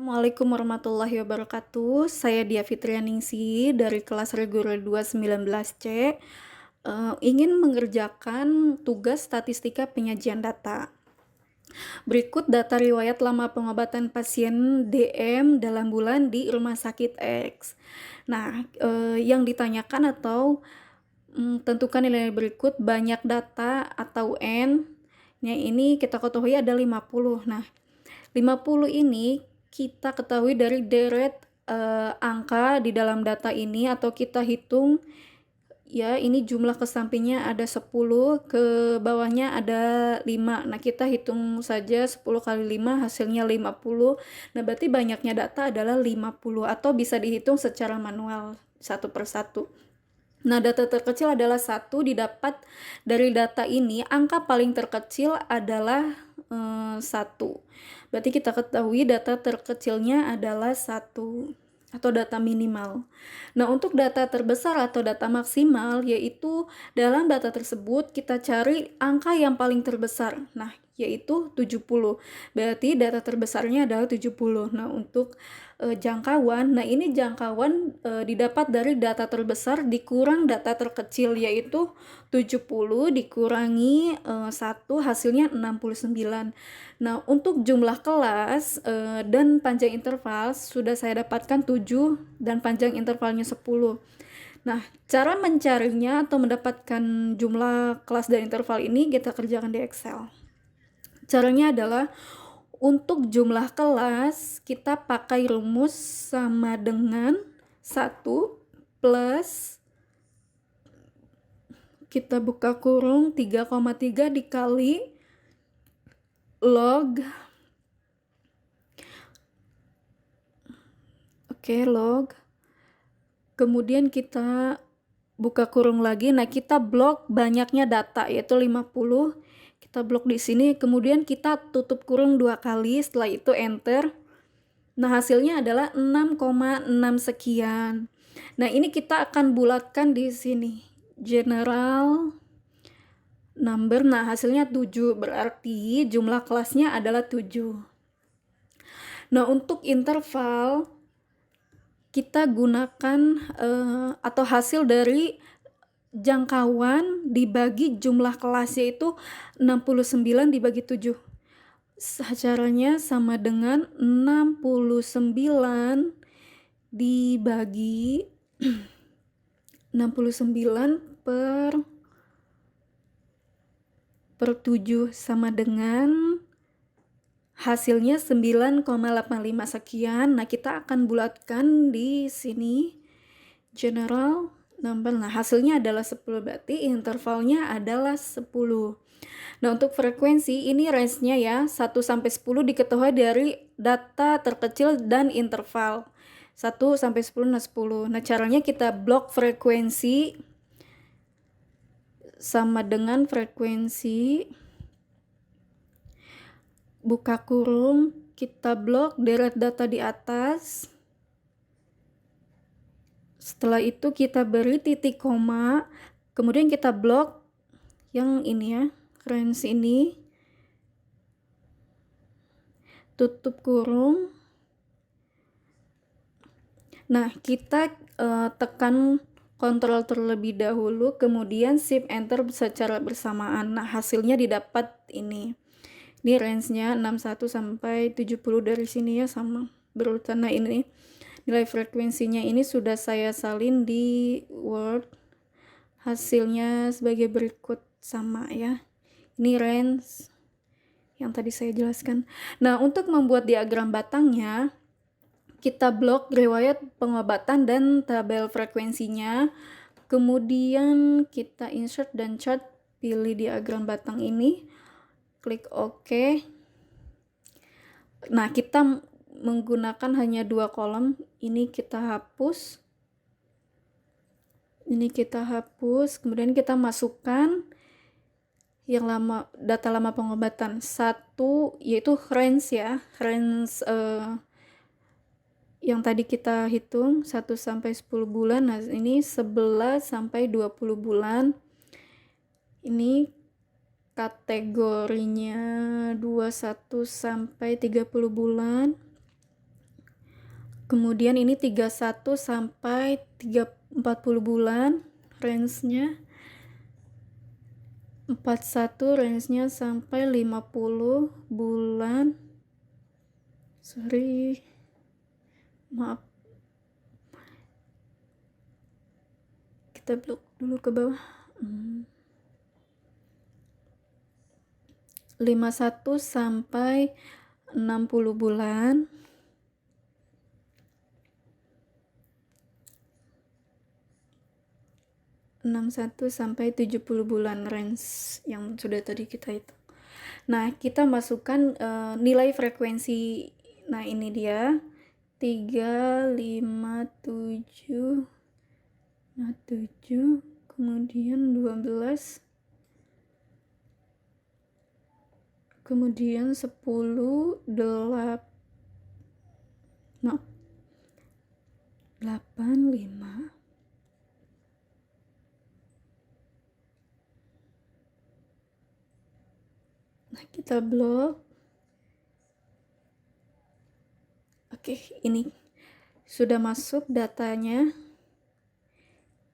Assalamualaikum warahmatullahi wabarakatuh. Saya Dia Fitrianingsi dari kelas reguler 219C, ingin mengerjakan tugas statistika penyajian data. Berikut data riwayat lama pengobatan pasien DM dalam bulan di rumah sakit X. Nah, yang ditanyakan atau tentukan nilai berikut banyak data atau N-nya ini kita ketahui ada 50. Nah, 50 ini kita ketahui dari deret angka di dalam data ini, atau kita hitung ya, ini jumlah ke sampingnya ada 10, ke bawahnya ada 5. Nah, kita hitung saja 10 kali 5 hasilnya 50. Nah, berarti banyaknya data adalah 50, atau bisa dihitung secara manual satu persatu. Nah, data terkecil adalah 1, didapat dari data ini angka paling terkecil adalah 1. Berarti kita ketahui data terkecilnya adalah 1 atau data minimal. Nah, untuk data terbesar atau data maksimal, yaitu dalam data tersebut kita cari angka yang paling terbesar. Nah, yaitu 70. Berarti data terbesarnya adalah 70. Nah, untuk jangkauan, nah ini jangkauan didapat dari data terbesar dikurang data terkecil, yaitu 70 dikurangi 1 hasilnya 69. Nah, untuk jumlah kelas dan panjang interval sudah saya dapatkan 7 dan panjang intervalnya 10. Nah, cara mencarinya atau mendapatkan jumlah kelas dan interval ini kita kerjakan di Excel. Caranya adalah untuk jumlah kelas kita pakai rumus sama dengan 1 plus kita buka kurung 3,3 dikali log log, kemudian kita buka kurung lagi. Nah, kita blok banyaknya data yaitu 50. Kita blok di sini, kemudian kita tutup kurung 2 kali, setelah itu enter. Nah, hasilnya adalah 6,6 sekian. Nah, ini kita akan bulatkan di sini. General number, nah hasilnya 7, berarti jumlah kelasnya adalah 7. Nah, untuk interval kita gunakan atau hasil dari jangkauan dibagi jumlah kelas, yaitu 69 dibagi 7. Caranya sama dengan 69 dibagi 69 per 7 sama dengan hasilnya 9,85 sekian. Nah, kita akan bulatkan di sini general number. Nah, hasilnya adalah 10, berarti intervalnya adalah 10. Nah, untuk frekuensi ini range-nya ya 1 sampai 10 diketahui dari data terkecil dan interval. 1 sampai 10, nah 10. Nah, caranya kita blok frekuensi sama dengan frekuensi buka kurung, kita blok deret data di atas. Setelah itu kita beri titik koma, kemudian kita blok yang ini ya, range ini, tutup kurung. Nah, kita tekan kontrol terlebih dahulu, kemudian shift enter secara bersamaan. Nah, hasilnya didapat ini. Ini range-nya 61 sampai 70 dari sini ya, sama berurutan. Nah, ini nilai frekuensinya ini sudah saya salin di Word. Hasilnya sebagai berikut, sama ya. Ini range yang tadi saya jelaskan. Nah, untuk membuat diagram batangnya, kita blok riwayat pengobatan dan tabel frekuensinya. Kemudian kita insert dan chart, pilih diagram batang ini, klik OK. Nah, kita menggunakan hanya 2 kolom. Ini kita hapus. Ini kita hapus, kemudian kita masukkan yang lama, data lama pengobatan 1, yaitu range ya, range yang tadi kita hitung 1 sampai 10 bulan. Nah, ini 11 sampai 20 bulan. Ini kategorinya 21 sampai 30 bulan. Kemudian ini 31 sampai 40 bulan range-nya. 41 range-nya sampai 50 bulan. Sorry. Maaf. Kita blok dulu ke bawah. 51 sampai 60 bulan. 61 sampai 70 bulan range yang sudah tadi kita hitung. Nah, kita masukkan nilai frekuensi. Nah, ini dia 3, 5, 7, 7, kemudian 12, kemudian 10, 8, 5. Nah, kita blok. Oke, ini sudah masuk datanya.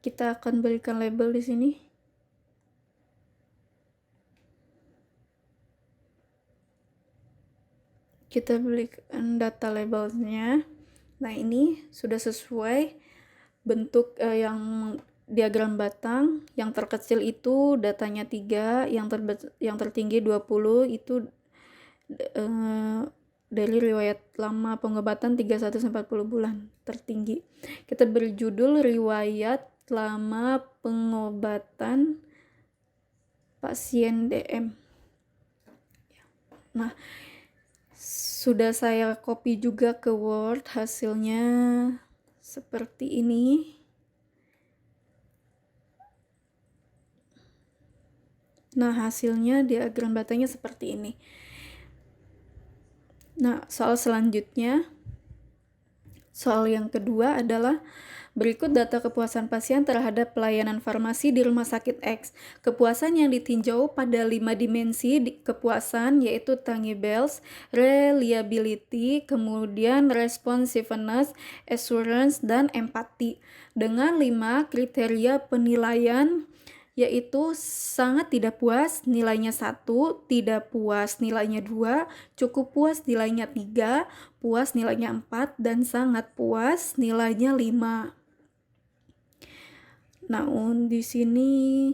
Kita akan berikan label di sini. Kita berikan data labelnya. Nah, ini sudah sesuai bentuk yang diagram batang. Yang terkecil itu datanya 3, yang tertinggi 20 itu dari riwayat lama pengobatan 31 sampai 40 bulan tertinggi. Kita beri judul riwayat lama pengobatan pasien DM. Nah, sudah saya copy juga ke Word, hasilnya seperti ini. Nah, hasilnya diagram batangnya seperti ini. Nah, soal selanjutnya, soal yang kedua adalah berikut data kepuasan pasien terhadap pelayanan farmasi di Rumah Sakit X. Kepuasan yang ditinjau pada 5 dimensi kepuasan yaitu tangibles, reliability, kemudian responsiveness, assurance, dan empati. Dengan 5 kriteria penilaian yaitu sangat tidak puas nilainya 1, tidak puas nilainya 2, cukup puas nilainya 3, puas nilainya 4, dan sangat puas nilainya 5. Nah, di sini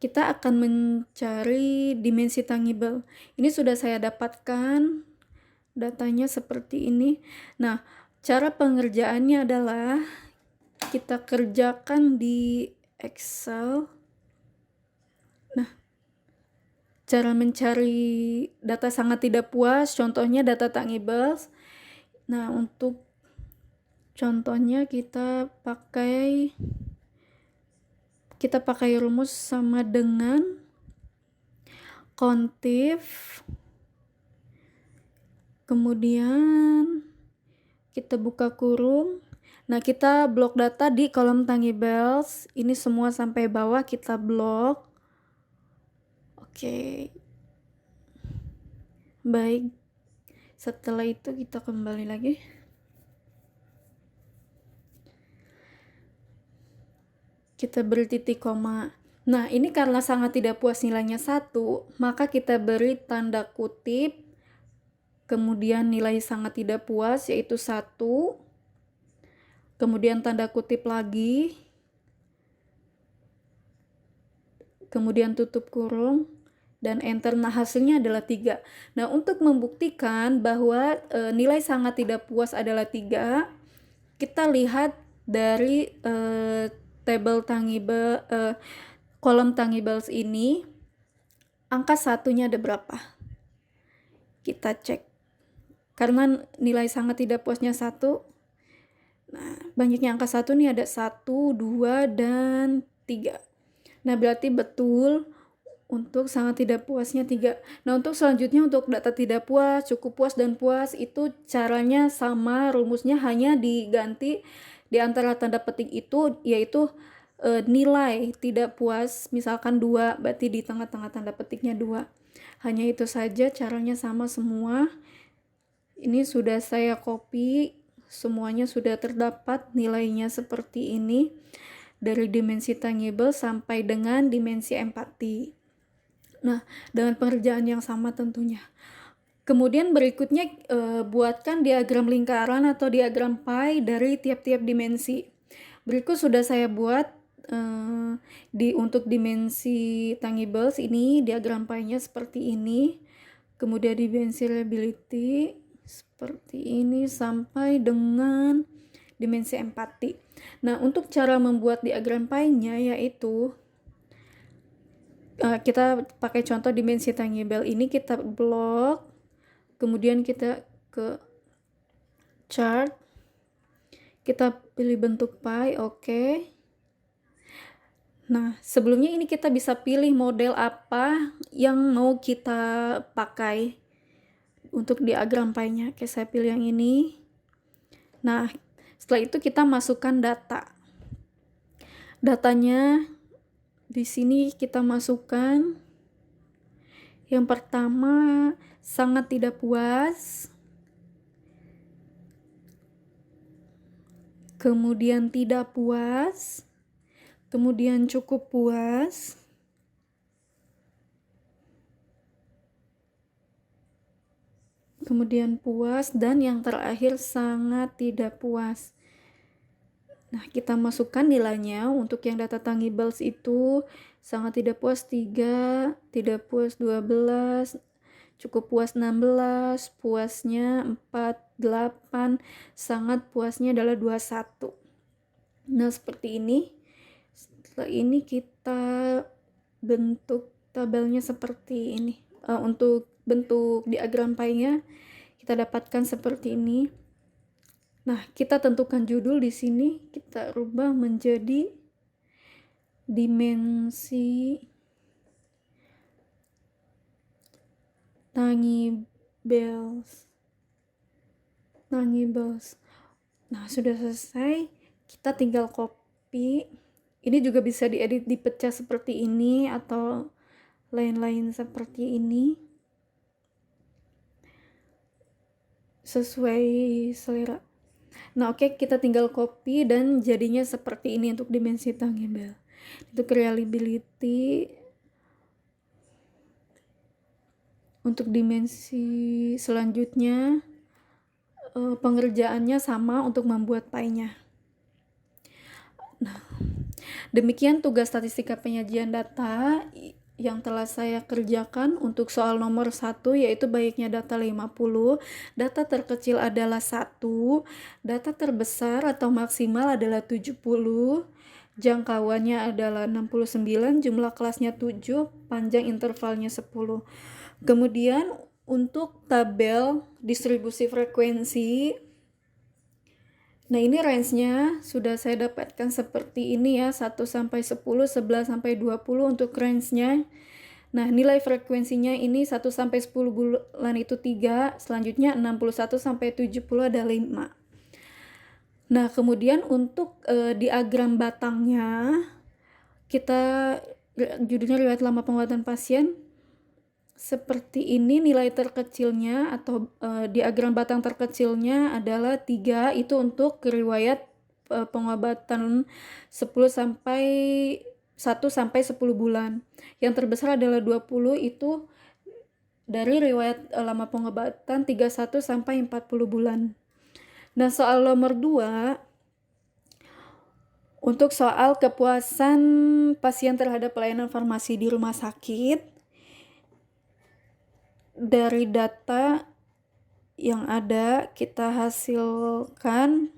kita akan mencari dimensi tangible. Ini sudah saya dapatkan datanya seperti ini. Nah, cara pengerjaannya adalah kita kerjakan di Excel. Nah, cara mencari data sangat tidak puas, contohnya data tangibles. Nah, untuk contohnya kita pakai rumus sama dengan kontif, kemudian kita buka kurung. Nah, kita blok data di kolom tangibles. Ini semua sampai bawah kita blok. Oke. Baik. Setelah itu kita kembali lagi. Kita beri titik koma. Nah, ini karena sangat tidak puas nilainya 1, maka kita beri tanda kutip, kemudian nilai sangat tidak puas yaitu 1, kemudian tanda kutip lagi, kemudian tutup kurung, dan enter. Nah, hasilnya adalah 3. Nah, untuk membuktikan bahwa nilai sangat tidak puas adalah 3, kita lihat dari tabel tangible, kolom tangibles ini, angka satunya ada berapa? Kita cek. Karena nilai sangat tidak puasnya 1, nah, banyaknya angka 1 nih ada 1, 2, dan 3. Nah, berarti betul untuk sangat tidak puasnya 3. Nah, untuk selanjutnya untuk data tidak puas, cukup puas, dan puas itu caranya sama, rumusnya hanya diganti di antara tanda petik itu, yaitu nilai tidak puas misalkan 2, berarti di tengah-tengah tanda petiknya 2. Hanya itu saja, caranya sama semua. Ini sudah saya copy semuanya sudah terdapat nilainya seperti ini, dari dimensi tangible sampai dengan dimensi empati. Nah, dengan pengerjaan yang sama tentunya. Kemudian berikutnya buatkan diagram lingkaran atau diagram pie dari tiap-tiap dimensi. Berikut sudah saya buat untuk dimensi tangibles ini diagram pie-nya seperti ini. Kemudian dimensi reliability seperti ini sampai dengan dimensi empati. Nah, untuk cara membuat diagram pie-nya yaitu kita pakai contoh dimensi tangible ini, kita blok, kemudian kita ke chart, kita pilih bentuk pie, oke. Nah, sebelumnya ini kita bisa pilih model apa yang mau kita pakai untuk diagram pie-nya. Oke, saya pilih yang ini. Nah, setelah itu kita masukkan data. Datanya di sini kita masukkan. Yang pertama, sangat tidak puas. Kemudian tidak puas. Kemudian cukup puas. Kemudian puas, dan yang terakhir sangat tidak puas. Nah, kita masukkan nilainya. Untuk yang data tangibles itu sangat tidak puas 3, tidak puas 12, cukup puas 16, puasnya 4, 8, sangat puasnya adalah 21. Nah, seperti ini. Setelah ini kita bentuk tabelnya seperti ini. Untuk bentuk diagram pie-nya kita dapatkan seperti ini. Nah, kita tentukan judul di sini, kita rubah menjadi dimensi tangibles. Nah, sudah selesai. Kita tinggal copy. Ini juga bisa diedit, dipecah seperti ini atau lain-lain seperti ini. Sesuai selera. Nah, oke, kita tinggal copy dan jadinya seperti ini untuk dimensi tangible. Untuk reliability, untuk dimensi selanjutnya pengerjaannya sama untuk membuat pie-nya. Nah, demikian tugas statistika penyajian data yang telah saya kerjakan untuk soal nomor 1, yaitu baiknya data 50, data terkecil adalah 1, data terbesar atau maksimal adalah 70, jangkauannya adalah 69, jumlah kelasnya 7, panjang intervalnya 10. Kemudian untuk tabel distribusi frekuensi, nah ini range-nya sudah saya dapatkan seperti ini ya, 1 sampai 10, 11 sampai 20 untuk range-nya. Nah, nilai frekuensinya ini 1 sampai 10 bulan itu 3, selanjutnya 61 sampai 70 ada 5. Nah, kemudian untuk diagram batangnya, kita judulnya riwayat lama pengobatan pasien. Seperti ini nilai terkecilnya atau diagram batang terkecilnya adalah 3, itu untuk riwayat pengobatan 1 sampai 10 bulan. Yang terbesar adalah 20, itu dari riwayat lama pengobatan 31 sampai 40 bulan. Nah, soal nomor 2, untuk soal kepuasan pasien terhadap pelayanan farmasi di rumah sakit, dari data yang ada kita hasilkan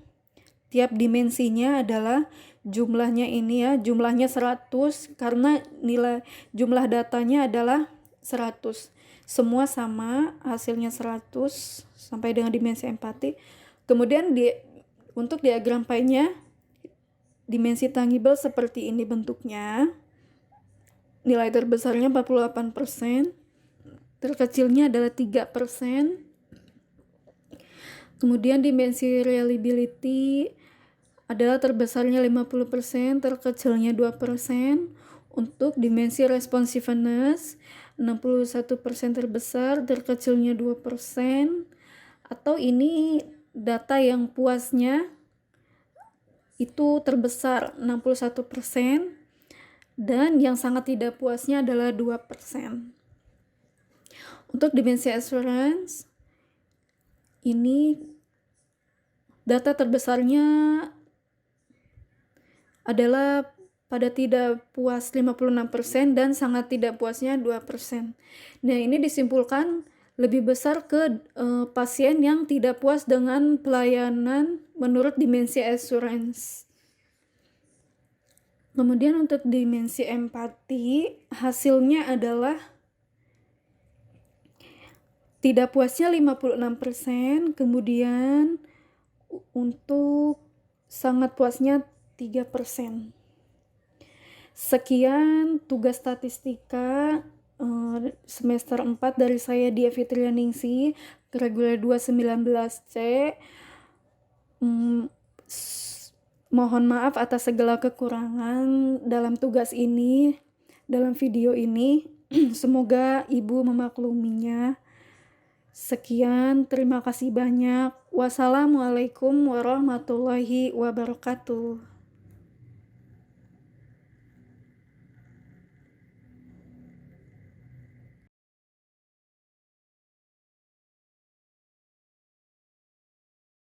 tiap dimensinya adalah jumlahnya ini ya, jumlahnya 100 karena nilai jumlah datanya adalah 100. Semua sama, hasilnya 100 sampai dengan dimensi empati. Kemudian untuk diagram pie-nya dimensi tangible seperti ini bentuknya. Nilai terbesarnya 48%. Terkecilnya adalah 3%. Kemudian dimensi reliability adalah terbesarnya 50%, terkecilnya 2%. Untuk dimensi responsiveness 61% terbesar, terkecilnya 2%. Atau ini data yang puasnya itu terbesar 61%, dan yang sangat tidak puasnya adalah 2%. Untuk dimensi assurance, ini data terbesarnya adalah pada tidak puas 56% dan sangat tidak puasnya 2%. Nah, ini disimpulkan lebih besar ke pasien yang tidak puas dengan pelayanan menurut dimensi assurance. Kemudian untuk dimensi empati, hasilnya adalah tidak puasnya 56%, kemudian untuk sangat puasnya 3%. Sekian tugas statistika semester 4 dari saya, Dia Fitrianingsih, reguler 219C. Mohon maaf atas segala kekurangan dalam tugas ini, dalam video ini. Semoga Ibu memakluminya. Sekian, terima kasih banyak. Wassalamualaikum warahmatullahi wabarakatuh.